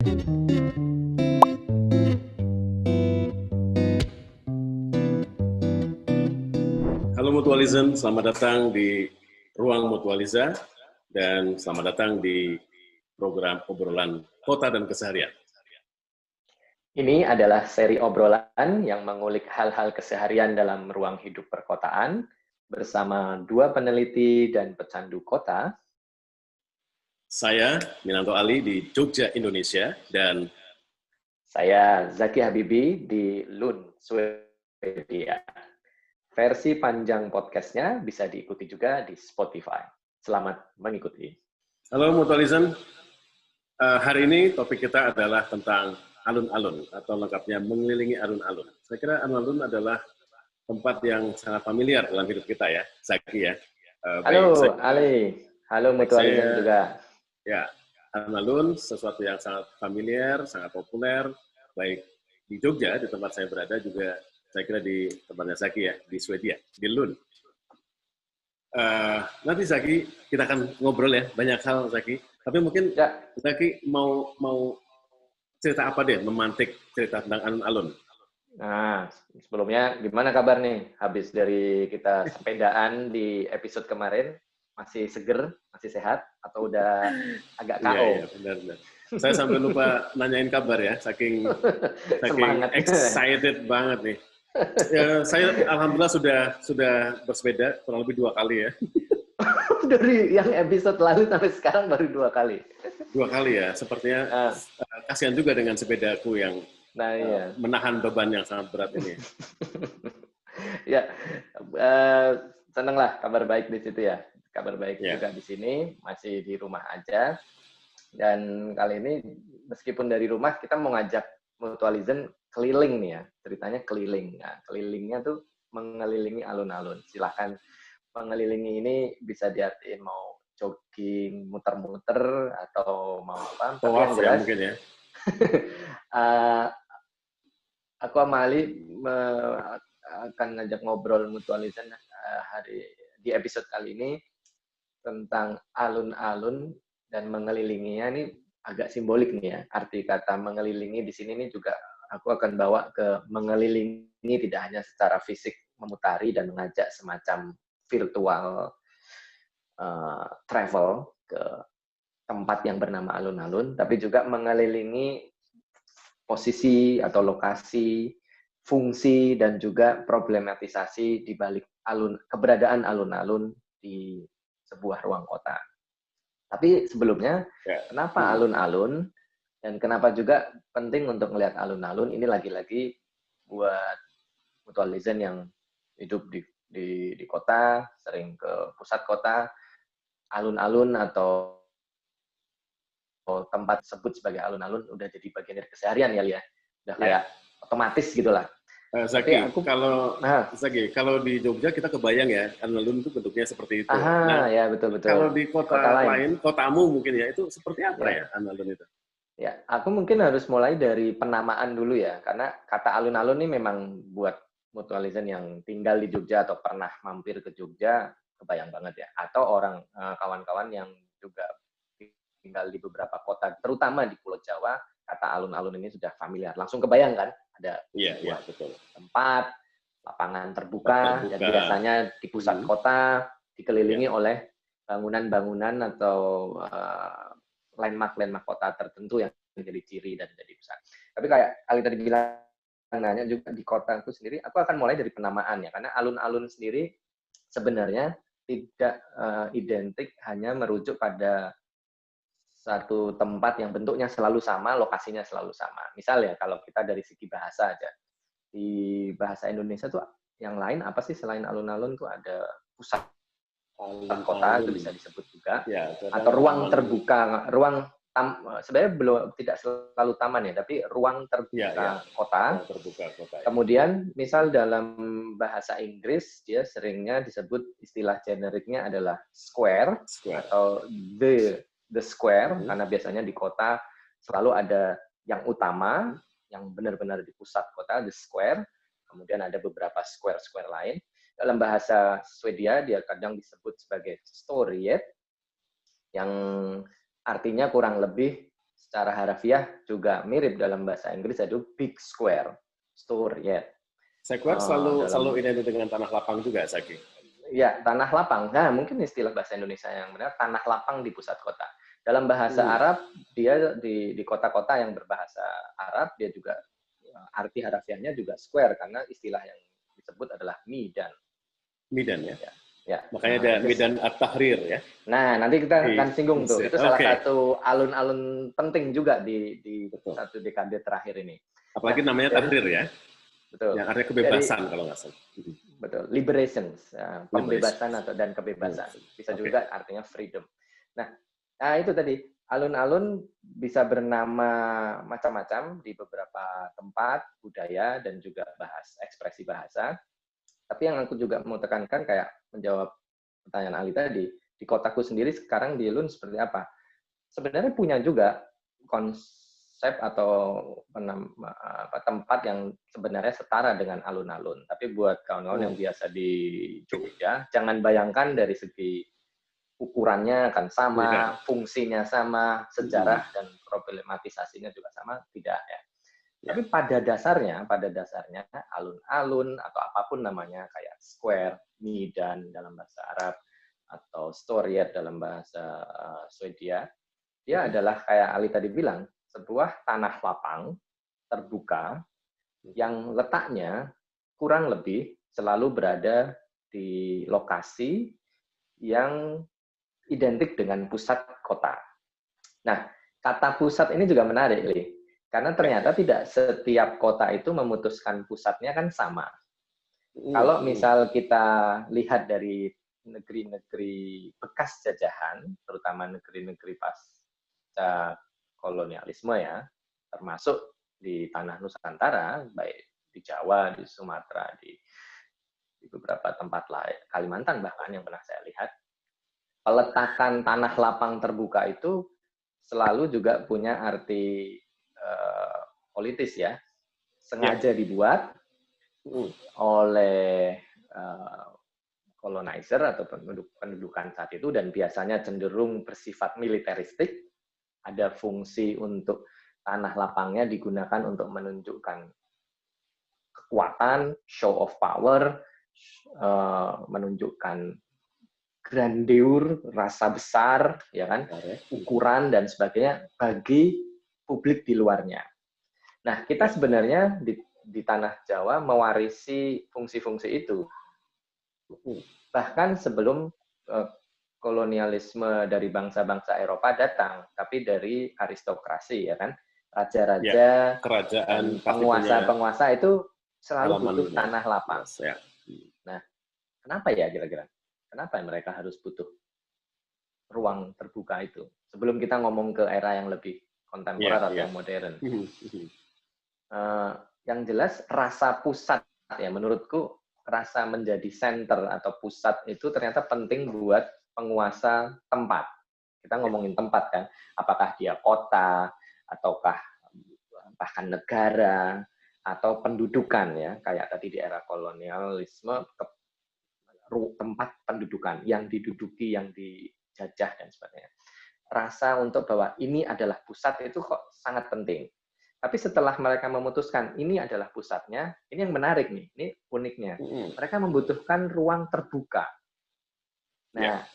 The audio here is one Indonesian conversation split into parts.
Halo Mutualism, selamat datang di Ruang Mutualiza dan selamat datang di program obrolan kota dan keseharian. Ini adalah seri obrolan yang mengulik hal-hal keseharian dalam ruang hidup perkotaan bersama dua peneliti dan pecandu kota. Saya Minanto Ali di Jogja, Indonesia, dan saya Zaki Habibi di Lund, Swedia. Versi panjang podcastnya bisa diikuti juga di Spotify. Selamat mengikuti. Halo Mutualism, hari ini topik kita adalah tentang alun-alun atau lengkapnya mengelilingi alun-alun. Saya kira alun-alun adalah tempat yang sangat familiar dalam hidup kita ya, Zaki ya. Halo Ali, halo Mutualism juga. Ya, alun-alun sesuatu yang sangat familiar, sangat populer, baik di Jogja, di tempat saya berada, juga saya kira di tempatnya Zaki ya, di Swedia, di Lund. Nanti Zaki, kita akan ngobrol ya, banyak hal Zaki. Tapi mungkin ya. Zaki mau cerita apa deh, memantik cerita tentang alun-alun. Nah, sebelumnya gimana kabar nih? Habis dari kita sepedaan di episode kemarin, masih seger, masih sehat, atau udah agak KO? Iya, benar. Saya sampai lupa nanyain kabar ya, saking excited banget nih. Ya, saya alhamdulillah sudah bersepeda kurang lebih 2 kali ya. Dari yang episode lalu sampai sekarang baru 2 kali. 2 kali ya, sepertinya kasihan juga dengan sepedaku yang iya. Menahan beban yang sangat berat ini. Ya, senang lah kabar baik di situ ya. Kabar baik juga di sini, masih di rumah aja. Dan kali ini meskipun dari rumah kita mau ngajak Mutualism keliling nih ya, ceritanya keliling. Nah, kelilingnya tuh mengelilingi alun-alun. Silahkan mengelilingi ini bisa diartiin mau jogging, muter-muter, atau mau apa. Tapi yang jelas, mungkin ya. Aku sama Ali akan ngajak ngobrol Mutualism di episode kali ini tentang alun-alun dan mengelilinginya. Ini agak simbolik nih ya. Arti kata mengelilingi di sini nih juga aku akan bawa ke mengelilingi tidak hanya secara fisik memutari dan mengajak semacam virtual travel ke tempat yang bernama alun-alun, tapi juga mengelilingi posisi atau lokasi, fungsi, dan juga problematisasi di balik keberadaan alun-alun di sebuah ruang kota. Tapi sebelumnya, kenapa alun-alun dan kenapa juga penting untuk melihat alun-alun? Ini lagi-lagi buat Mutualism yang hidup di kota, sering ke pusat kota, alun-alun atau tempat sebut sebagai alun-alun udah jadi bagian dari keseharian ya, Lia. Udah kayak otomatis gitulah. Zaki, kalau di Jogja kita kebayang ya, alun-alun itu bentuknya seperti itu. Ya betul. Kalau di kota lain, kotamu mungkin ya, itu seperti apa ya alun-alun itu? Ya, aku mungkin harus mulai dari penamaan dulu ya, karena kata alun-alun ini memang buat Mutualism yang tinggal di Jogja atau pernah mampir ke Jogja, kebayang banget ya. Atau orang kawan-kawan yang juga tinggal di beberapa kota, terutama di Pulau Jawa, kata alun-alun ini sudah familiar. Langsung kebayang kan? Ada betul. Tempat, lapangan terbuka, dan biasanya di pusat kota, dikelilingi oleh bangunan-bangunan atau landmark kota tertentu yang menjadi ciri dan jadi pusat. Tapi kayak Ali tadi bilang, nanya juga di kota itu sendiri, aku akan mulai dari penamaan ya, karena alun-alun sendiri sebenarnya tidak identik hanya merujuk pada satu tempat yang bentuknya selalu sama, lokasinya selalu sama. Misal ya, kalau kita dari segi bahasa aja. Di bahasa Indonesia tuh yang lain apa sih selain alun-alun tuh ada pusat kota, itu bisa disebut juga. Atau ruang terbuka, sebenarnya belum tidak selalu taman ya, tapi ruang terbuka kota. Kemudian misal dalam bahasa Inggris, dia seringnya disebut istilah generiknya adalah square. Atau the square, karena biasanya di kota selalu ada yang utama, yang benar-benar di pusat kota, the square. Kemudian ada beberapa square-square lain. Dalam bahasa Swedia, dia kadang disebut sebagai Storget, yang artinya kurang lebih secara harafiah juga mirip dalam bahasa Inggris, yaitu big square, storyed. Square selalu identik dengan tanah lapang juga, Zaki. Ya, tanah lapang. Nah, mungkin istilah bahasa Indonesia yang benar, tanah lapang di pusat kota. Dalam bahasa Arab, dia di kota-kota yang berbahasa Arab, dia juga arti harafiahnya juga square, karena istilah yang disebut adalah midan. Midan ya? Ya. Makanya ada Midan At-Tahrir ya? Nah, nanti kita akan singgung tuh. Itu salah satu alun-alun penting juga di satu dekade terakhir ini. Apalagi namanya Tahrir ya? Betul. Yang artinya kebebasan kalau nggak salah. Betul. Liberations, pembebasan dan kebebasan. Bisa juga artinya freedom. Nah, itu tadi. Alun-alun bisa bernama macam-macam di beberapa tempat, budaya, dan juga ekspresi bahasa. Tapi yang aku juga mau tekankan, kayak menjawab pertanyaan Ali tadi, di kotaku sendiri sekarang di Lun seperti apa? Sebenarnya punya juga konsep atau tempat yang sebenarnya setara dengan alun-alun. Tapi buat kawan-kawan yang biasa di Jogja, jangan bayangkan dari segi ukurannya akan sama, fungsinya sama, sejarah dan problematisasinya juga sama, tidak ya. Tapi pada dasarnya alun-alun atau apapun namanya, kayak square, midan dalam bahasa Arab, atau storyed dalam bahasa Swedia, dia adalah kayak Ali tadi bilang, sebuah tanah lapang terbuka yang letaknya kurang lebih selalu berada di lokasi yang identik dengan pusat kota. Nah, kata pusat ini juga menarik, Li. Karena ternyata tidak setiap kota itu memutuskan pusatnya kan sama. Kalau misal kita lihat dari negeri-negeri bekas jajahan, terutama negeri-negeri pasca kolonialisme ya, termasuk di tanah Nusantara, baik di Jawa, di Sumatera, di beberapa tempat lain, Kalimantan bahkan yang pernah saya lihat, peletakan tanah lapang terbuka itu selalu juga punya arti politis ya, sengaja dibuat oleh colonizer atau pendudukan saat itu, dan biasanya cenderung bersifat militeristik. Ada fungsi untuk tanah lapangnya digunakan untuk menunjukkan kekuatan, show of power, menunjukkan grandeur, rasa besar, ya kan, ukuran dan sebagainya bagi publik di luarnya. Nah, kita sebenarnya di tanah Jawa mewarisi fungsi-fungsi itu. Bahkan sebelum kolonialisme dari bangsa-bangsa Eropa datang, tapi dari aristokrasi, ya kan, raja-raja, kerajaan, penguasa-penguasa itu selalu butuh tanah lapang. Nah, kenapa ya kira-kira? Kenapa mereka harus butuh ruang terbuka itu? Sebelum kita ngomong ke era yang lebih kontemporer atau modern. Yang jelas rasa pusat, ya menurutku rasa menjadi center atau pusat itu ternyata penting buat penguasa tempat. Kita ngomongin tempat kan, apakah dia kota, ataukah bahkan negara, atau pendudukan ya, kayak tadi di era kolonialisme, tempat pendudukan yang diduduki, yang dijajah dan sebagainya. Rasa untuk bahwa ini adalah pusat itu kok sangat penting. Tapi setelah mereka memutuskan ini adalah pusatnya, ini yang menarik nih, ini uniknya. Mereka membutuhkan ruang terbuka. Nah,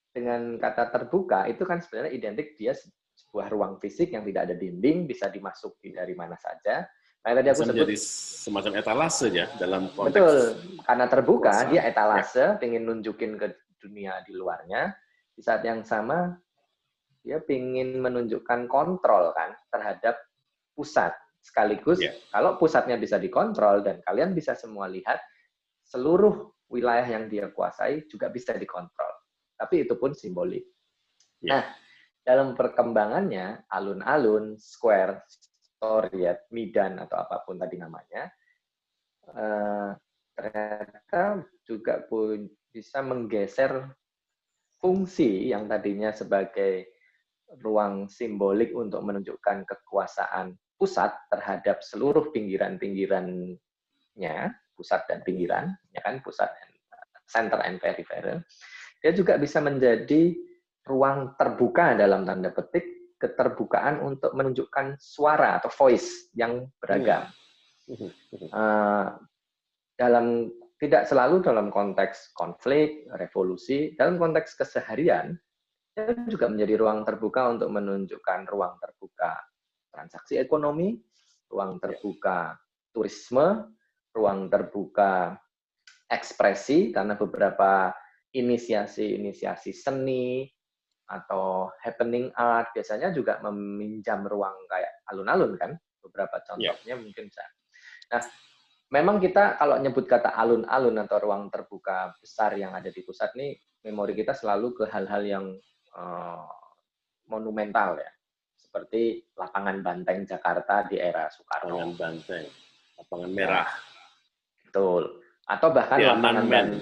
dengan kata terbuka itu kan sebenarnya identik dia sebuah ruang fisik yang tidak ada dinding, bisa dimasuki dari mana saja. Nah, tadi aku sebut menjadi semacam etalase ya dalam konteks. Betul, karena terbuka dia etalase, pengen nunjukin ke dunia di luarnya. Di saat yang sama dia pengen menunjukkan kontrol kan terhadap pusat. Sekaligus kalau pusatnya bisa dikontrol dan kalian bisa semua lihat, seluruh wilayah yang dia kuasai juga bisa dikontrol. Tapi itu pun simbolik. Nah, dalam perkembangannya alun-alun, square, storyed, midan atau apapun tadi namanya, ternyata juga pun bisa menggeser fungsi yang tadinya sebagai ruang simbolik untuk menunjukkan kekuasaan pusat terhadap seluruh pinggiran-pinggirannya, pusat dan pinggiran, ya kan, pusat, center and peripheral. Dia juga bisa menjadi ruang terbuka dalam tanda petik keterbukaan untuk menunjukkan suara atau voice yang beragam. Dalam tidak selalu dalam konteks konflik, revolusi, dalam konteks keseharian, dia juga menjadi ruang terbuka untuk menunjukkan ruang terbuka transaksi ekonomi, ruang terbuka turisme, ruang terbuka ekspresi, karena beberapa inisiasi seni atau happening art biasanya juga meminjam ruang kayak alun-alun kan, beberapa contohnya mungkin bisa. Nah, memang kita kalau nyebut kata alun-alun atau ruang terbuka besar yang ada di pusat nih, memori kita selalu ke hal-hal yang monumental ya, seperti lapangan Banteng Jakarta di era Soekarno. Lapangan Banteng, lapangan merah. Betul. Atau bahkan lapangan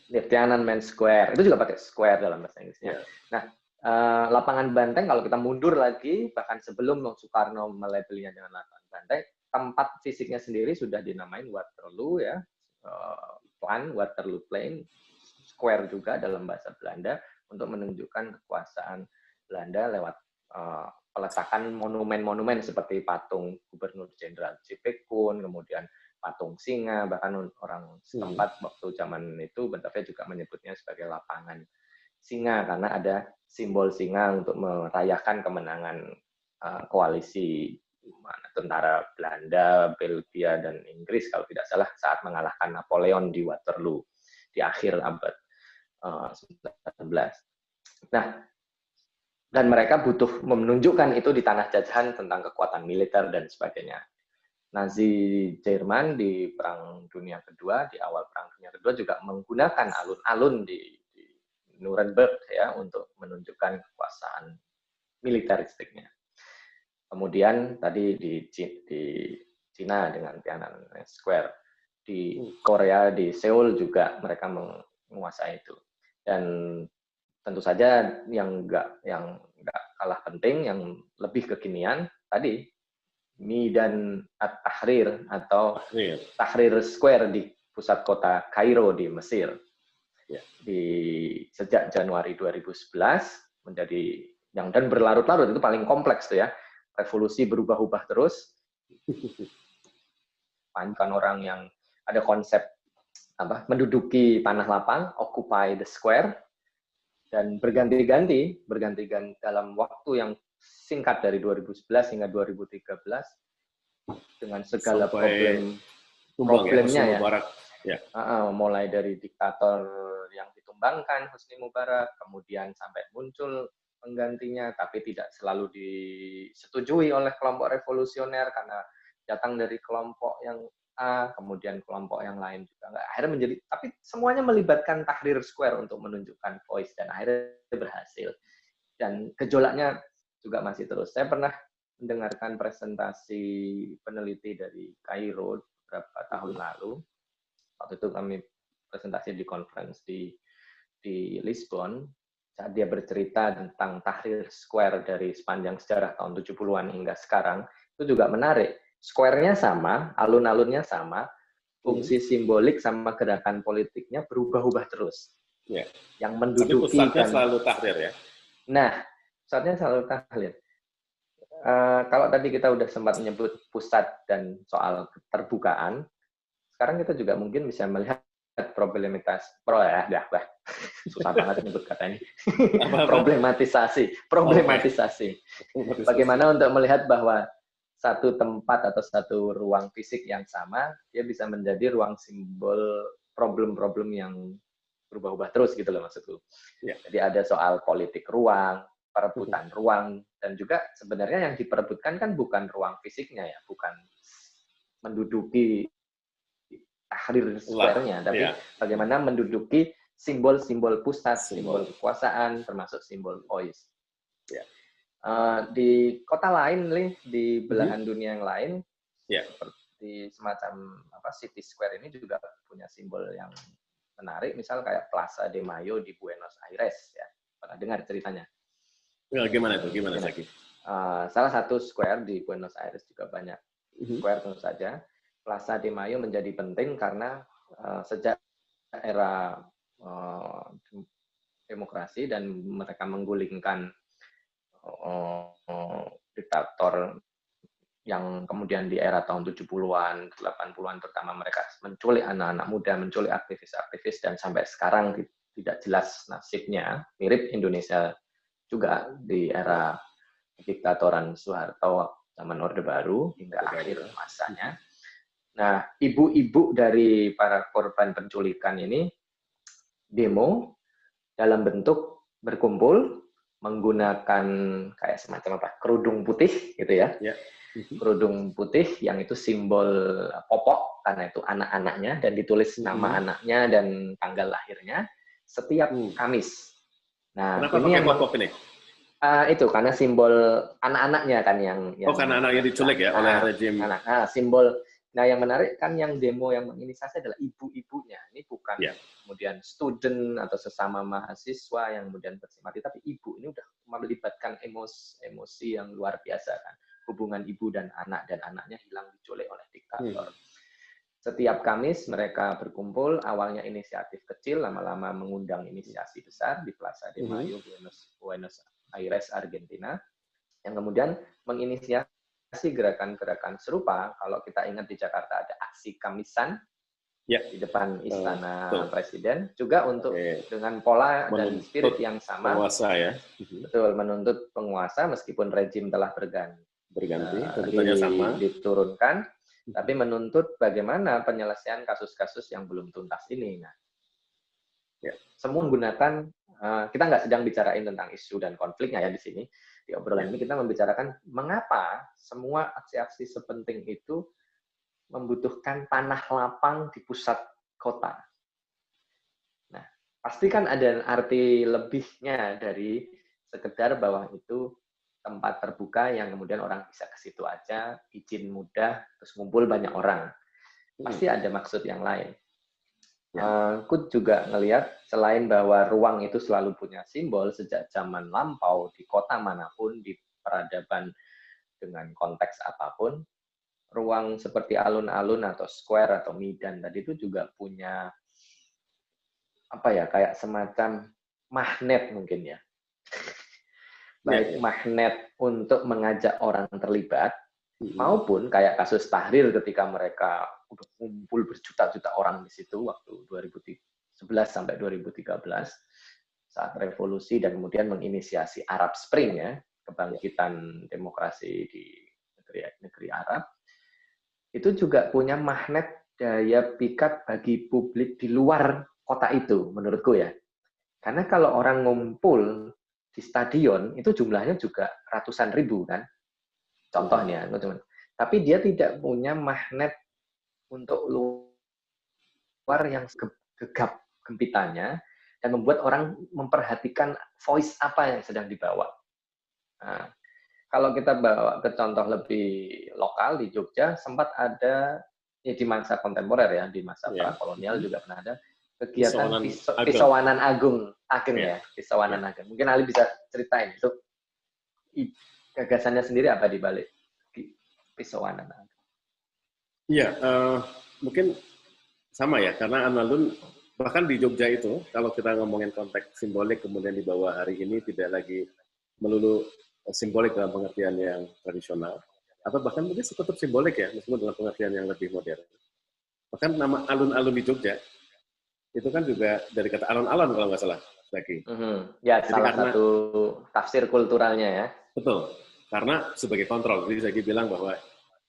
Tiananmen Square, itu juga pakai square dalam bahasa Inggrisnya. Nah, lapangan Banteng kalau kita mundur lagi, bahkan sebelum Soekarno melabelinya dengan lapangan Banteng, tempat fisiknya sendiri sudah dinamain Waterloo ya, Waterloo Plain, square juga dalam bahasa Belanda untuk menunjukkan kekuasaan Belanda lewat peletakan monumen-monumen seperti patung Gubernur Jenderal J.P. Kun, kemudian patung singa, bahkan orang setempat waktu zaman itu Batavia juga menyebutnya sebagai lapangan singa karena ada simbol singa untuk merayakan kemenangan koalisi tentara Belanda, Belgia, dan Inggris kalau tidak salah saat mengalahkan Napoleon di Waterloo di akhir abad 19. Nah, dan mereka butuh menunjukkan itu di tanah jajahan tentang kekuatan militer dan sebagainya. Nazi Jerman di Perang Dunia Kedua, di awal Perang Dunia Kedua juga menggunakan alun-alun di Nuremberg ya untuk menunjukkan kekuasaan militeristiknya. Kemudian tadi di Cina dengan Tiananmen Square, di Korea di Seoul juga mereka menguasai itu. Dan tentu saja yang nggak kalah penting, yang lebih kekinian tadi Maidan At-Tahrir atau Tahrir Square di pusat kota Kairo di Mesir. Sejak Januari 2011 menjadi dan berlarut-larut, itu paling kompleks tuh ya. Revolusi berubah-ubah terus. Bukan orang yang ada konsep menduduki tanah lapang, occupy the square, dan berganti-ganti dalam waktu yang singkat dari 2011 hingga 2013 dengan segala problemnya ya. Mulai dari diktator yang ditumbangkan Husni Mubarak, kemudian sampai muncul penggantinya, tapi tidak selalu disetujui oleh kelompok revolusioner karena datang dari kelompok yang A, kemudian kelompok yang lain juga enggak. Akhirnya menjadi, tapi semuanya melibatkan Tahrir Square untuk menunjukkan voice, dan akhirnya berhasil. Dan gejolaknya juga masih terus. Saya pernah mendengarkan presentasi peneliti dari Kairo beberapa tahun lalu. Waktu itu kami presentasi di conference di Lisbon. Saat dia bercerita tentang Tahrir Square dari sepanjang sejarah tahun 70-an hingga sekarang, itu juga menarik. Square-nya sama, alun-alunnya sama, fungsi simbolik sama gerakan politiknya berubah-ubah terus. Yang menduduki tapi pusatnya selalu Tahrir ya? Nah, pusatnya selalu Tahrir. Kalau tadi kita udah sempat menyebut pusat dan soal keterbukaan, sekarang kita juga mungkin bisa melihat susah banget menyebut kata ini. Problematisasi. Bagaimana untuk melihat bahwa satu tempat atau satu ruang fisik yang sama, dia bisa menjadi ruang simbol problem-problem yang berubah-ubah terus gitu loh maksudku. Jadi ada soal politik ruang, perebutan ruang, dan juga sebenarnya yang diperebutkan kan bukan ruang fisiknya ya, bukan menduduki Tahrir Square-nya, tapi bagaimana menduduki simbol-simbol pusat, simbol kekuasaan, termasuk simbol voice. Di kota lain, di belahan dunia yang lain, seperti semacam City Square ini juga punya simbol yang menarik, misal kayak Plaza de Mayo di Buenos Aires, ya. Pernah dengar ceritanya? Gimana itu? Gimana lagi? Salah satu square di Buenos Aires juga banyak square tentu saja. Plaza de Mayo menjadi penting karena sejak era demokrasi dan mereka menggulingkan diktator yang kemudian di era tahun 70-an, 80-an terutama mereka menculik anak-anak muda, menculik aktivis-aktivis, dan sampai sekarang tidak jelas nasibnya. Mirip Indonesia juga di era diktatoran Soeharto zaman Orde Baru hingga akhir masanya. Nah, ibu-ibu dari para korban penculikan ini demo dalam bentuk berkumpul menggunakan kayak semacam kerudung putih gitu ya. Kerudung putih yang itu simbol popok karena itu anak-anaknya, dan ditulis nama anaknya dan tanggal lahirnya setiap Kamis. Nah, kenapa ini yang popok ini? Itu karena simbol anak-anaknya kan yang karena anaknya diculik ya oleh rejim. Simbol. Nah, yang menarik kan yang demo yang menginisiasi adalah ibu-ibunya. Ini bukan kemudian student atau sesama mahasiswa yang kemudian bersimpati, tapi ibu ini udah melibatkan emosi yang luar biasa kan. Hubungan ibu dan anaknya hilang diculik oleh diktator. Setiap Kamis mereka berkumpul, awalnya inisiatif kecil, lama-lama mengundang inisiasi besar di Plaza de Mayo, Buenos Aires, Argentina, yang kemudian menginisiasi gerakan-gerakan serupa. Kalau kita ingat di Jakarta ada aksi Kamisan di depan Istana Presiden, juga untuk dengan pola dan spirit yang sama. Penguasa ya. Betul, menuntut penguasa meskipun rejim telah berganti, tuntutannya sama. Diturunkan, tapi menuntut bagaimana penyelesaian kasus-kasus yang belum tuntas ini. Nah, semua menggunakan, kita nggak sedang bicarain tentang isu dan konfliknya ya di sini. Di obrolan ini kita membicarakan mengapa semua aksi-aksi sepenting itu membutuhkan tanah lapang di pusat kota. Nah, pasti kan ada arti lebihnya dari sekedar bahwa itu tempat terbuka yang kemudian orang bisa ke situ aja, izin mudah, terus ngumpul banyak orang. Pasti ada maksud yang lain. Aku juga ngelihat selain bahwa ruang itu selalu punya simbol sejak zaman lampau di kota manapun, di peradaban dengan konteks apapun, ruang seperti alun-alun atau square atau midan tadi itu juga punya kayak semacam magnet mungkin ya. Baik magnet untuk mengajak orang terlibat, maupun kayak kasus Tahrir ketika mereka udah kumpul berjuta-juta orang di situ waktu 2011 sampai 2013 saat revolusi dan kemudian menginisiasi Arab Spring ya, kebangkitan demokrasi di negeri Arab. Itu juga punya magnet daya pikat bagi publik di luar kota itu menurutku ya. Karena kalau orang ngumpul di stadion itu jumlahnya juga ratusan ribu kan. Contohnya, tapi dia tidak punya magnet untuk luar yang gegap gempitanya dan membuat orang memperhatikan voice apa yang sedang dibawa. Nah, kalau kita bawa ke contoh lebih lokal di Jogja, sempat ada di masa kontemporer ya, di masa prakolonial juga pernah ada kegiatan Pisauwanan Agung ya, Pisauwanan Agung. Mungkin Ali bisa ceritain itu gagasannya sendiri apa di balik Pisauwanan Agung? Iya, mungkin sama ya, karena alun-alun bahkan di Jogja itu, kalau kita ngomongin konteks simbolik kemudian dibawa hari ini tidak lagi melulu simbolik dalam pengertian yang tradisional, atau bahkan mungkin tetap simbolik ya, meskipun dalam pengertian yang lebih modern. Bahkan nama alun-alun di Jogja itu kan juga dari kata alun-alun kalau nggak salah, Zaki. Ya, jadi salah satu tafsir kulturalnya ya. Betul, karena sebagai kontrol. Jadi Zaki bilang bahwa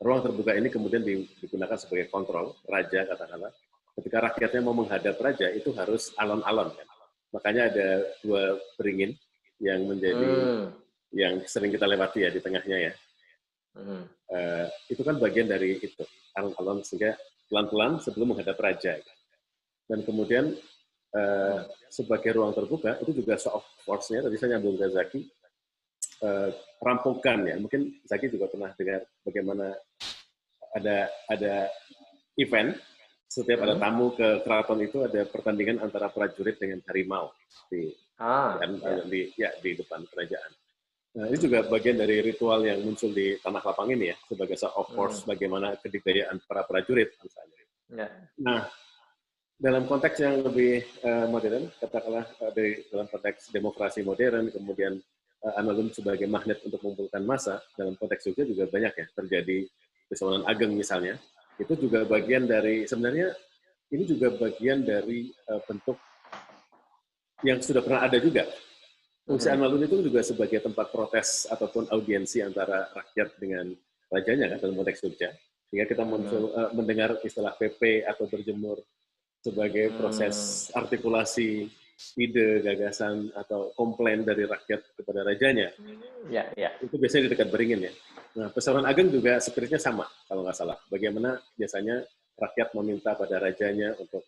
ruang terbuka ini kemudian digunakan sebagai kontrol, raja katakanlah. Ketika rakyatnya mau menghadap raja, itu harus alon-alon. Kan? Makanya ada dua beringin yang menjadi yang sering kita lewati ya di tengahnya ya. Itu kan bagian dari itu, alon-alon, sehingga pelan-pelan sebelum menghadap raja. Dan kemudian sebagai ruang terbuka, itu juga show of force-nya, tadi saya nyambung ke Zaki, perampokan ya. Mungkin Zaki juga pernah dengar bagaimana ada event, setiap ada tamu ke keraton itu ada pertandingan antara prajurit dengan harimau di depan kerajaan. Nah, ini juga bagian dari ritual yang muncul di Tanah Lapang ini ya, sebagai show of force bagaimana kedikdayaan para prajurit misalnya. Nah, dalam konteks yang lebih modern, katakanlah dalam konteks demokrasi modern, kemudian alun-alun sebagai magnet untuk mengumpulkan massa, dalam konteks Jogja juga banyak ya terjadi. Pesawanan Ageng misalnya, itu juga bagian dari, sebenarnya ini juga bagian dari bentuk yang sudah pernah ada juga. Fungsi alun-alun itu juga sebagai tempat protes ataupun audiensi antara rakyat dengan rajanya kan dalam konteks Jogja. Sehingga kita mendengar istilah PP atau berjemur sebagai proses artikulasi ide, gagasan, atau komplain dari rakyat kepada rajanya. Itu biasanya di dekat Beringin ya. Nah, Pesawanan Ageng juga spiritnya sama, kalau nggak salah. Bagaimana biasanya rakyat meminta pada rajanya untuk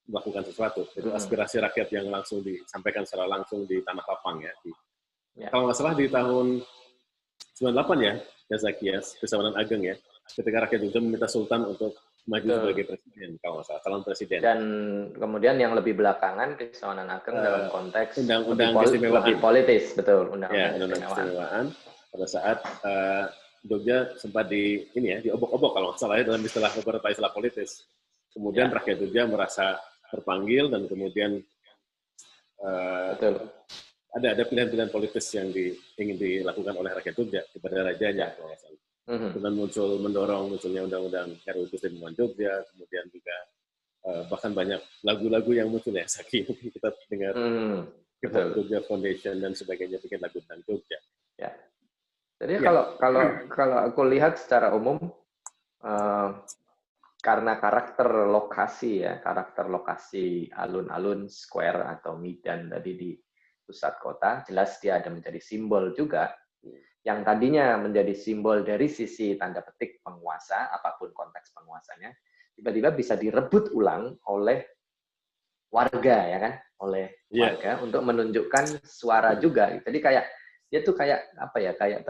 melakukan sesuatu. Itu aspirasi rakyat yang langsung disampaikan secara langsung di tanah lapang ya. Kalau nggak salah di tahun 98 ya, Zakias, Pesawanan Ageng ya, ketika rakyat Jogja meminta Sultan untuk maju sebagai presiden, kalau nggak salah, calon presiden. Dan kemudian yang lebih belakangan Pesawanan Ageng dalam konteks undang-undang lebih politis, betul, undang-undang keistimewaan. Pada saat Jogja sempat diobok-obok kalau nggak salah ya, dalam istilah beberapa istilah politis. Kemudian rakyat Jogja merasa terpanggil dan kemudian ada pilihan-pilihan politis yang ingin dilakukan oleh rakyat Jogja kepada rajanya. Kemudian munculnya undang-undang RUU Keistimewaan Jogja, kemudian juga bahkan banyak lagu-lagu yang muncul ya, Saki, kita dengar Jogja Foundation dan sebagainya bikin lagu tentang Jogja. Ya. Jadi kalau aku lihat secara umum, karena karakter lokasi alun-alun square atau Midan tadi di pusat kota, jelas dia ada menjadi simbol juga, yang tadinya menjadi simbol dari sisi tanda petik penguasa, apapun konteks penguasanya, tiba-tiba bisa direbut ulang oleh warga, ya kan, oleh warga untuk menunjukkan suara juga. Jadi dia tuh kayak apa ya, kayak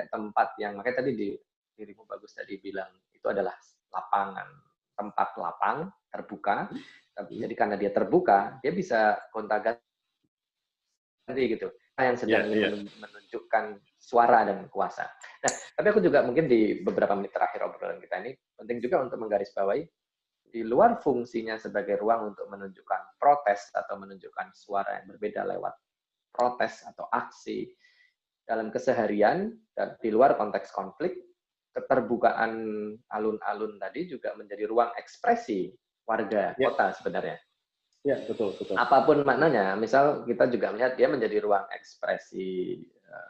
tempat yang, makanya tadi dirimu bagus tadi bilang itu adalah lapangan, tempat lapang terbuka. Jadi karena dia terbuka, dia bisa gonta-ganti gitu. Yang sedang menunjukkan suara dan kuasa. Nah, tapi aku juga mungkin di beberapa menit terakhir obrolan kita ini penting juga untuk menggarisbawahi, di luar fungsinya sebagai ruang untuk menunjukkan protes atau menunjukkan suara yang berbeda lewat protes atau aksi dalam keseharian dan di luar konteks konflik, keterbukaan alun-alun tadi juga menjadi ruang ekspresi warga kota sebenarnya. Ya, betul. Apapun maknanya, misal kita juga melihat dia menjadi ruang ekspresi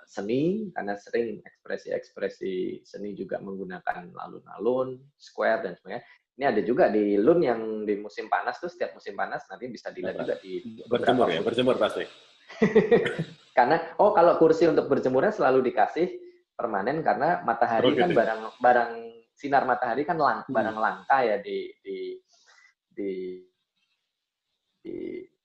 seni, karena sering ekspresi seni juga menggunakan alun-alun, square, dan sebagainya. Ini ada juga di Lun yang di musim panas tuh, setiap musim panas nanti bisa dilihat juga di berjemur pasti. Karena kalau kursi untuk berjemurnya selalu dikasih permanen karena matahari kan barang sinar matahari kan barang langka ya di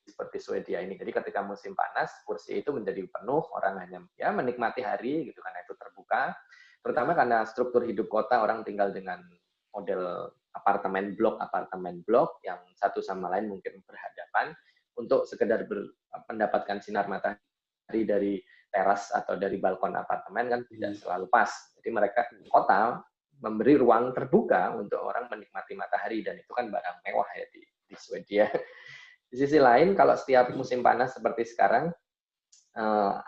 seperti Swedia ini. Jadi ketika musim panas, kursi itu menjadi penuh, orang hanya menikmati hari gitu karena itu terbuka. Terutama karena struktur hidup kota, orang tinggal dengan model apartemen blok yang satu sama lain mungkin berhadapan, untuk sekedar mendapatkan sinar matahari dari teras atau dari balkon apartemen kan tidak selalu pas. Jadi mereka kota memberi ruang terbuka untuk orang menikmati matahari, dan itu kan barang mewah ya di Swedia. Di sisi lain, kalau setiap musim panas seperti sekarang,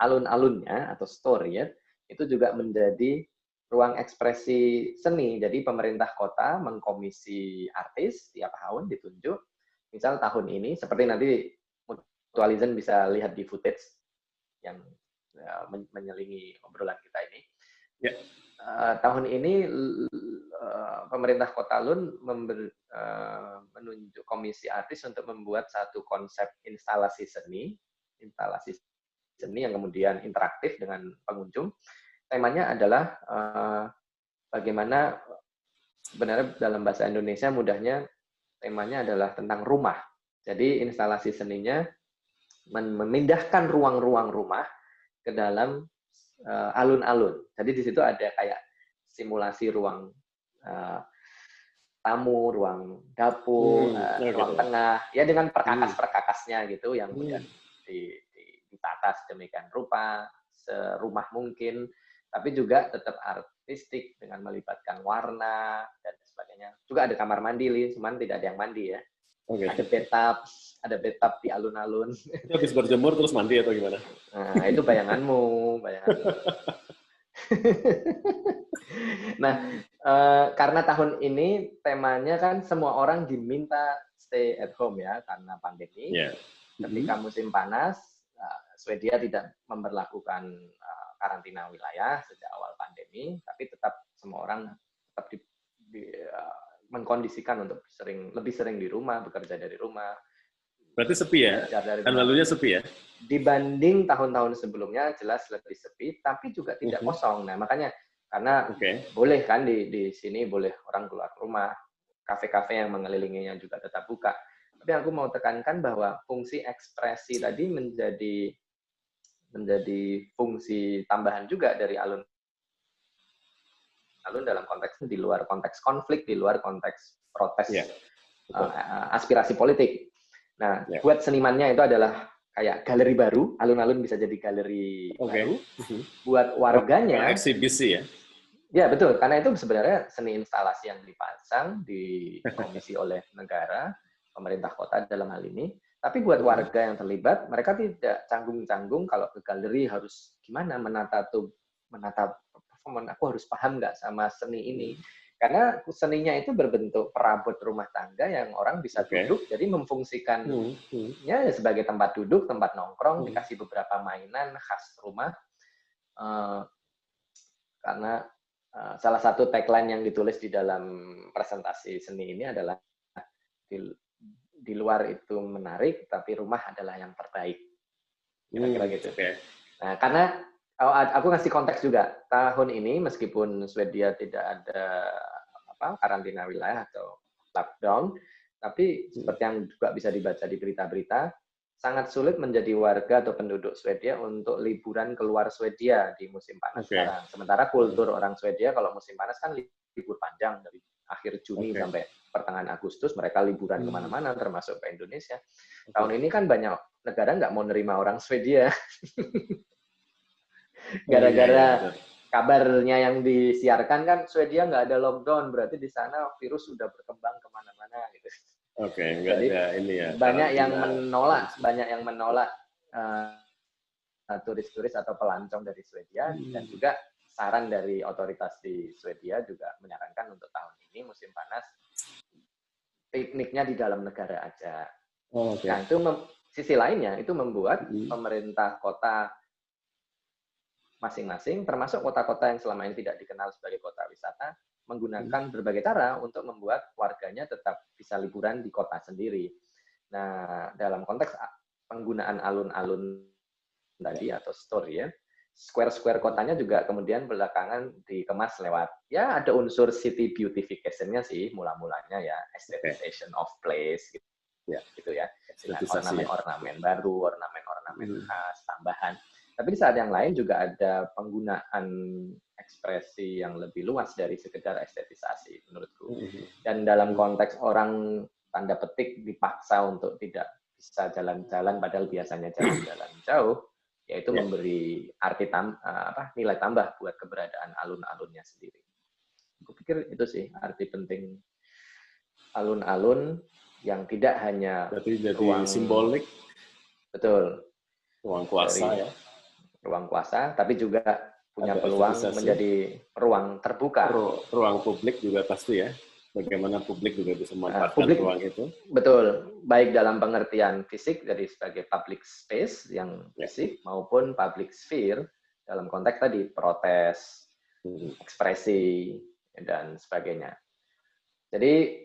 alun-alunnya atau story itu juga menjadi ruang ekspresi seni. Jadi pemerintah kota mengkomisi artis tiap tahun ditunjuk. Misal tahun ini, seperti nanti Mutualizen bisa lihat di footage yang menyelingi obrolan kita ini. Tahun ini pemerintah Kota Lun menunjuk komisi artis untuk membuat satu konsep instalasi seni yang kemudian interaktif dengan pengunjung. Temanya adalah bagaimana sebenarnya dalam bahasa Indonesia mudahnya temanya adalah tentang rumah. Jadi instalasi seninya memindahkan ruang-ruang rumah ke dalam alun-alun. Jadi di situ ada kayak simulasi ruang tamu, ruang dapur, ruang tengah, ya dengan perkakas-perkakasnya gitu yang kemudian ditata sedemikian rupa, serumah mungkin, tapi juga tetap artistik dengan melibatkan warna dan sebagainya. Juga ada kamar mandi, cuman tidak ada yang mandi ya. Oke. Ada bathtub di alun-alun. Itu habis berjemur terus mandi atau gimana? Nah, itu bayanganmu. Nah, karena tahun ini temanya kan semua orang diminta stay at home ya karena pandemi. Yeah. Ketika musim panas, Swedia tidak memberlakukan karantina wilayah sejak awal pandemi, tapi tetap semua orang tetap mengkondisikan untuk lebih sering di rumah, bekerja dari rumah. Berarti sepi ya? Tahun lalunya sepi ya? Dibanding tahun-tahun sebelumnya jelas lebih sepi, tapi juga tidak kosong. Nah, makanya karena boleh kan di sini boleh orang keluar rumah, kafe-kafe yang mengelilinginya juga tetap buka. Tapi aku mau tekankan bahwa fungsi ekspresi tadi menjadi fungsi tambahan juga dari alun dalam konteks di luar konteks konflik, di luar konteks protes aspirasi politik. Nah, buat senimannya itu adalah kayak galeri baru, alun-alun bisa jadi galeri baru. Buat warganya eksibisi ya. Ya, betul. Karena itu sebenarnya seni instalasi yang dipasang, dikomisi oleh negara, pemerintah kota dalam hal ini. Tapi buat warga yang terlibat, mereka tidak canggung-canggung kalau ke galeri harus gimana menata performan. Aku harus paham nggak sama seni ini. Karena seninya itu berbentuk perabot rumah tangga yang orang bisa duduk, jadi memfungsikannya sebagai tempat duduk, tempat nongkrong, dikasih beberapa mainan khas rumah. Karena salah satu tagline yang ditulis di dalam presentasi seni ini adalah di luar itu menarik, tapi rumah adalah yang terbaik. Kira-kira gitu. Nah, karena aku ngasih konteks juga. Tahun ini meskipun Swedia tidak ada karantina wilayah atau lockdown, tapi seperti yang juga bisa dibaca di berita-berita, sangat sulit menjadi warga atau penduduk Swedia untuk liburan keluar Swedia di musim panas sekarang. Sementara kultur orang Swedia kalau musim panas kan libur panjang dari akhir Juni sampai pertengahan Agustus, mereka liburan kemana-mana, termasuk ke Indonesia. Tahun ini kan banyak negara nggak mau nerima orang Swedia. Gara-gara kabarnya yang disiarkan kan Swedia nggak ada lockdown, berarti di sana virus sudah berkembang kemana-mana gitu. Nggak ada ini ya. Banyak yang menolak turis-turis atau pelancong dari Swedia, dan juga saran dari otoritas di Swedia juga menyarankan untuk tahun ini musim panas pikniknya di dalam negara aja. Nah, itu sisi lainnya itu membuat pemerintah kota masing-masing, termasuk kota-kota yang selama ini tidak dikenal sebagai kota wisata, menggunakan berbagai cara untuk membuat warganya tetap bisa liburan di kota sendiri. Nah, dalam konteks penggunaan alun-alun tadi atau story ya, square-square kotanya juga kemudian belakangan dikemas lewat, ya ada unsur city beautification-nya sih, mula-mulanya ya, aestheticization of place, gitu ya, dengan ornamen-ornamen baru, ornamen-ornamen khas, tambahan. Tapi di saat yang lain juga ada penggunaan ekspresi yang lebih luas dari sekedar estetisasi menurutku. Dan dalam konteks orang tanda petik dipaksa untuk tidak bisa jalan-jalan padahal biasanya jalan-jalan jauh, yaitu memberi arti nilai tambah buat keberadaan alun-alunnya sendiri. Aku pikir itu sih arti penting alun-alun yang tidak hanya jadi simbolik. Betul. Ruang kuasa ruang kuasa, tapi juga punya peluang menjadi ruang terbuka. Ruang publik juga pasti ya. Bagaimana publik juga bisa memanfaatkan ruang itu. Betul. Baik dalam pengertian fisik dari sebagai public space yang fisik maupun public sphere dalam konteks tadi protes, ekspresi, dan sebagainya. Jadi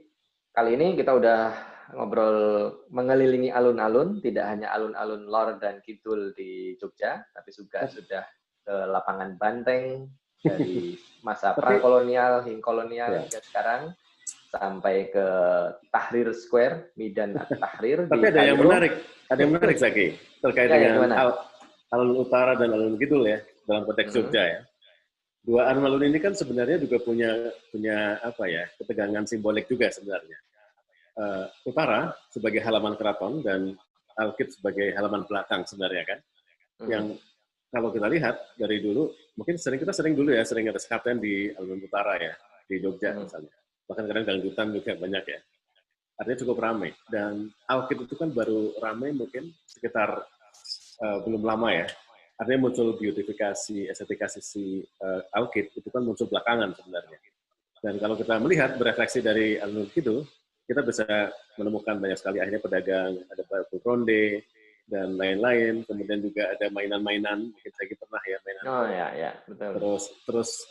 kali ini kita udah ngobrol mengelilingi alun-alun, tidak hanya alun-alun lor dan kidul di Jogja, tapi juga sudah ke lapangan Banteng dari masa prakolonial hingga kolonial hingga sekarang, sampai ke Tahrir Square, Midan Tahrir. Tapi ada yang menarik Zaki, terkait dengan alun utara dan alun kidul ya, dalam konteks Jogja ya. Dua alun-alun ini kan sebenarnya juga punya ketegangan simbolik juga sebenarnya. Utara sebagai halaman keraton dan Alkit sebagai halaman belakang sebenarnya kan. Yang kalau kita lihat dari dulu, mungkin kita sering ada sekaten di alun utara ya, di Jogja misalnya. Bahkan kadang dangdutan juga banyak ya. artinya cukup ramai. Dan Alkit itu kan baru ramai mungkin sekitar belum lama ya. Artinya muncul beautifikasi, estetikasi Alkit itu kan muncul belakangan sebenarnya. Dan kalau kita melihat berefleksi dari alun itu, kita bisa menemukan banyak sekali akhirnya pedagang, ada batu ronde dan lain-lain. Kemudian juga ada mainan-mainan, mungkin saya pernah ya mainan. Oh ya, betul. Terus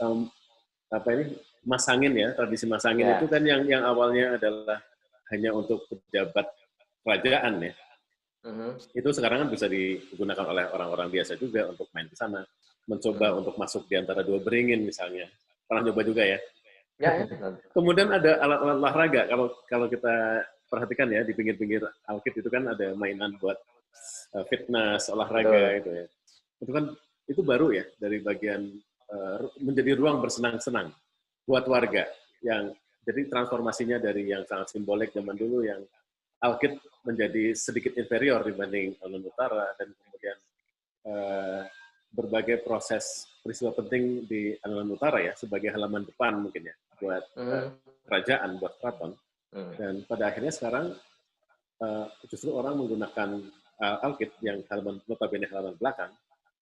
apa ini masangin ya, tradisi masangin itu kan yang awalnya adalah hanya untuk pejabat kerajaan ya. Itu sekarang kan bisa digunakan oleh orang-orang biasa juga untuk main ke sana, mencoba untuk masuk di antara dua beringin misalnya. Pernah coba juga ya? Ya. Kemudian ada alat-alat olahraga. Kalau kita perhatikan ya di pinggir-pinggir Alkit itu kan ada mainan buat fitness, olahraga itu ya. Itu baru ya dari bagian menjadi ruang bersenang-senang buat warga yang jadi transformasinya dari yang sangat simbolik zaman dulu yang Alkit menjadi sedikit inferior dibanding Alun Utara dan kemudian berbagai proses peristiwa penting di Alun Utara ya sebagai halaman depan mungkin ya buat kerajaan, buat keraton. Dan pada akhirnya sekarang justru orang menggunakan Alkit yang notabene halaman belakang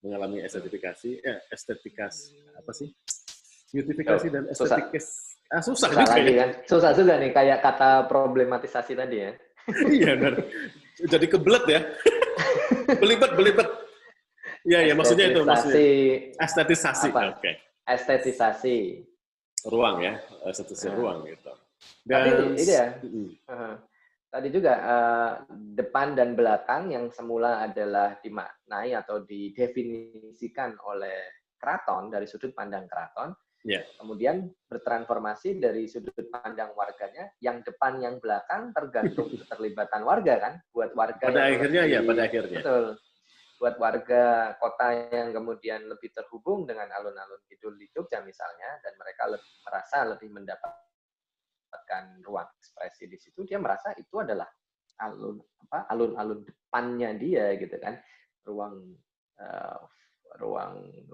mengalami beautifikasi dan estetikis. Susah juga lagi kan? Susah juga nih kayak kata problematisasi tadi ya. Iya benar. Jadi kebelet ya. belibet. Ya, maksudnya itu maksudnya. Estetisasi. Oke. Estetisasi. Ruang ya, estetisasi ruang gitu. Dan tapi ya. Tadi juga depan dan belakang yang semula adalah dimaknai atau didefinisikan oleh keraton dari sudut pandang keraton. Kemudian bertransformasi dari sudut pandang warganya, yang depan, yang belakang tergantung keterlibatan warga kan, buat warga pada akhirnya. Betul. Buat warga kota yang kemudian lebih terhubung dengan alun-alun kidul di Jogja misalnya, dan mereka merasa lebih mendapatkan ruang ekspresi di situ, dia merasa itu adalah alun-alun depannya dia gitu kan, ruang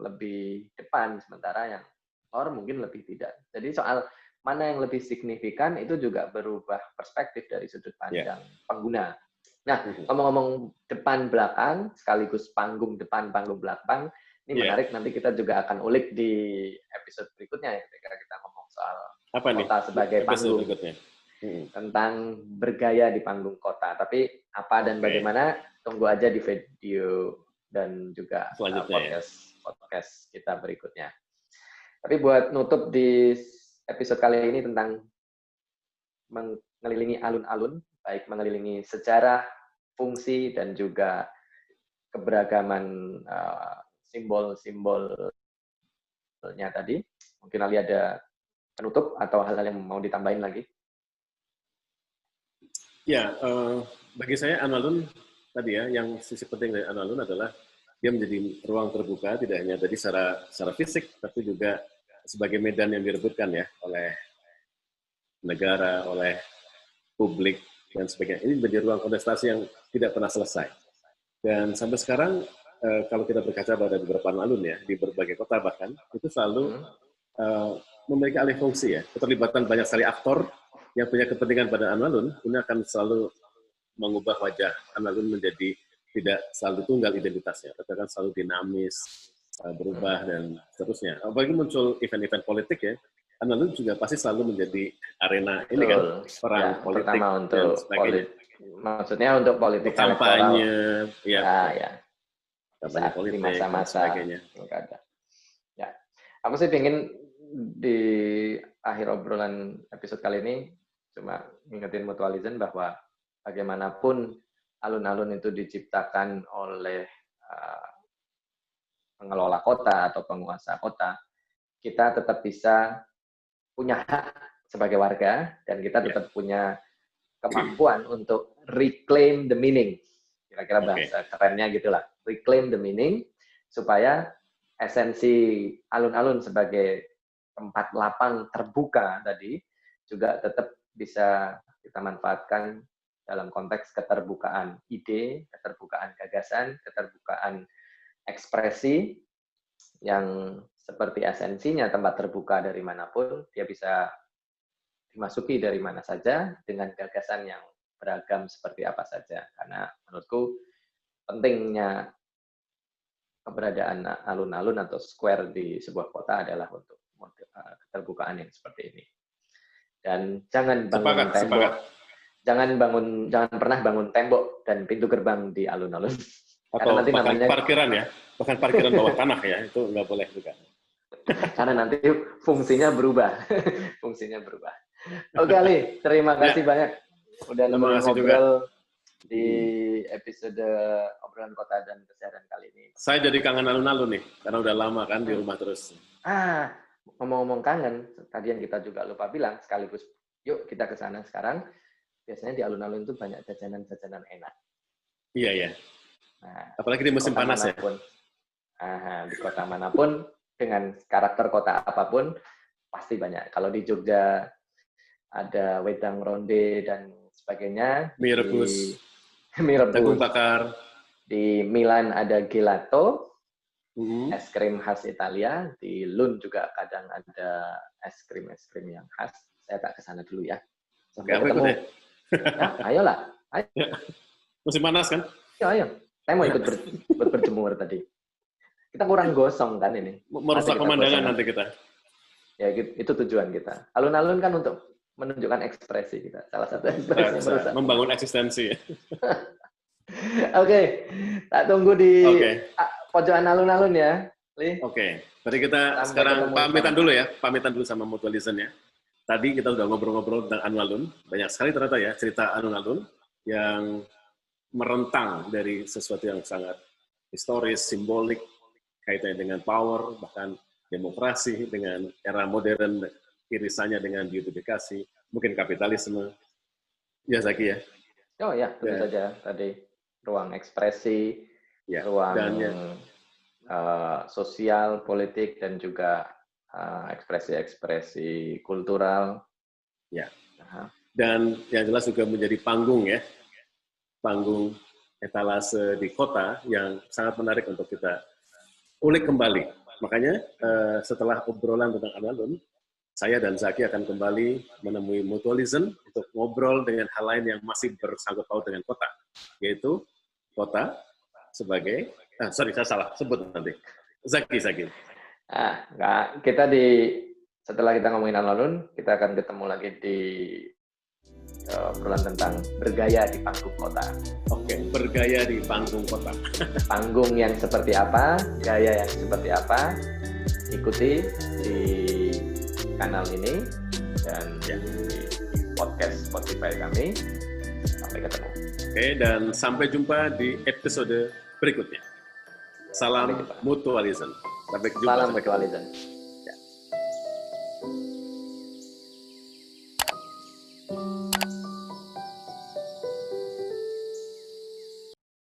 lebih depan, sementara yang mungkin lebih tidak. Jadi soal mana yang lebih signifikan itu juga berubah perspektif dari sudut pandang pengguna. Nah, ngomong-ngomong depan belakang sekaligus panggung depan panggung belakang, ini menarik, nanti kita juga akan ulik di episode berikutnya ya ketika kita ngomong soal kota sebagai panggung. Tentang bergaya di panggung kota. Tapi apa dan bagaimana tunggu aja di video dan juga podcast kita berikutnya. Tapi buat nutup di episode kali ini tentang mengelilingi alun-alun, baik mengelilingi sejarah, fungsi, dan juga keberagaman simbol-simbolnya tadi. Mungkin Ali ada penutup atau hal-hal yang mau ditambahin lagi? Ya, bagi saya alun-alun tadi ya, yang sisi penting dari alun-alun adalah dia menjadi ruang terbuka, tidak hanya tadi secara fisik, tapi juga sebagai medan yang direbutkan ya oleh negara, oleh publik, dan sebagainya. Ini menjadi ruang kontestasi yang tidak pernah selesai. Dan sampai sekarang, kalau kita berkaca pada beberapa alun ya, di berbagai kota bahkan, itu selalu memiliki alih fungsi ya. Keterlibatan banyak sekali aktor yang punya kepentingan pada alun-alun, ini akan selalu mengubah wajah alun-alun menjadi tidak selalu tunggal identitasnya, tapi akan selalu dinamis, berubah, dan seterusnya. Apalagi muncul event-event politik ya, alun-alun juga pasti selalu menjadi arena ini kan, perang politik dan sebagainya. Maksudnya untuk politik kampanye, kampanye politik, masa-masa pilkada. Ya, aku sih pengen di akhir obrolan episode kali ini cuma ngingetin mutualism bahwa bagaimanapun alun-alun itu diciptakan oleh pengelola kota atau penguasa kota, kita tetap bisa punya hak sebagai warga, dan kita tetap punya kemampuan untuk reclaim the meaning. Kira-kira bahasa kerennya gitulah. Reclaim the meaning, supaya esensi alun-alun sebagai tempat lapang terbuka tadi juga tetap bisa kita manfaatkan dalam konteks keterbukaan ide, keterbukaan gagasan, keterbukaan ekspresi, yang seperti esensinya tempat terbuka dari manapun, dia bisa dimasuki dari mana saja dengan gagasan yang beragam seperti apa saja. Karena menurutku pentingnya keberadaan alun-alun atau square di sebuah kota adalah untuk keterbukaan yang seperti ini. Dan jangan bangun tembok, jangan pernah bangun tembok dan pintu gerbang di alun-alun. Atau nanti bahkan namanya parkiran ya, bahkan parkiran bawah tanah ya, itu nggak boleh juga. Karena nanti fungsinya berubah. Fungsinya berubah. Oke Ali, terima kasih banyak udah nemenin ngobrol di episode obrolan kota dan kesehatan kali ini. Saya jadi kangen alun-alun nih, karena udah lama kan di rumah terus. Ngomong-ngomong kangen, tadi yang kita juga lupa bilang, sekaligus yuk kita ke sana sekarang. Biasanya di alun-alun itu banyak jajanan-jajanan enak. Iya, iya. Nah, apalagi di musim panas manapun, ya. Di kota manapun, dengan karakter kota apapun, pasti banyak. Kalau di Jogja ada wedang ronde dan sebagainya. Mie rebus, jagung bakar. Di Milan ada gelato, es krim khas Italia. Di Lund juga kadang ada es krim yang khas. Saya tak ke sana dulu ya. Oke, aku ikut deh. Ya, ayolah. Ayo. Ya. Musim panas kan? Ayo. Saya mau ikut berjemur tadi. Kita kurang gosong kan ini. Merusak pemandangan nanti kita. Ya, itu tujuan kita. Alun-alun kan untuk menunjukkan ekspresi kita. Salah satu ekspresi merusak. Membangun eksistensi. Oke. Tak tunggu di pojokan alun-alun ya, Li. Oke. Berarti kita sekarang pamitan dulu ya. Pamitan dulu sama Mutualism ya. Tadi kita sudah ngobrol-ngobrol tentang alun-alun. Banyak sekali ternyata ya cerita alun-alun yang merentang dari sesuatu yang sangat historis, simbolik, kaitannya dengan power, bahkan demokrasi, dengan era modern, irisannya dengan beautifikasi, mungkin kapitalisme. Ya, Zaki ya? Oh ya, tentu saja. Tadi ruang ekspresi, ruang sosial, politik, dan juga ekspresi-ekspresi kultural. Ya. Dan yang jelas juga menjadi panggung ya, panggung etalase di kota yang sangat menarik untuk kita ulik kembali. Makanya setelah obrolan tentang alun-alun, saya dan Zaki akan kembali menemui Mutualism untuk ngobrol dengan hal lain yang masih bersangkut paut dengan kota, yaitu kota sebagai, saya salah sebut nanti, Zaki. Setelah kita ngomongin alun-alun, kita akan ketemu lagi di obrolan tentang bergaya di panggung kota. Oke, bergaya di panggung kota. Panggung yang seperti apa, gaya yang seperti apa, ikuti di kanal ini dan di podcast Spotify kami. Sampai ketemu. Oke, dan sampai jumpa di episode berikutnya. Salam Mutualism. Sampai jumpa. Salam Mutualism. Ya.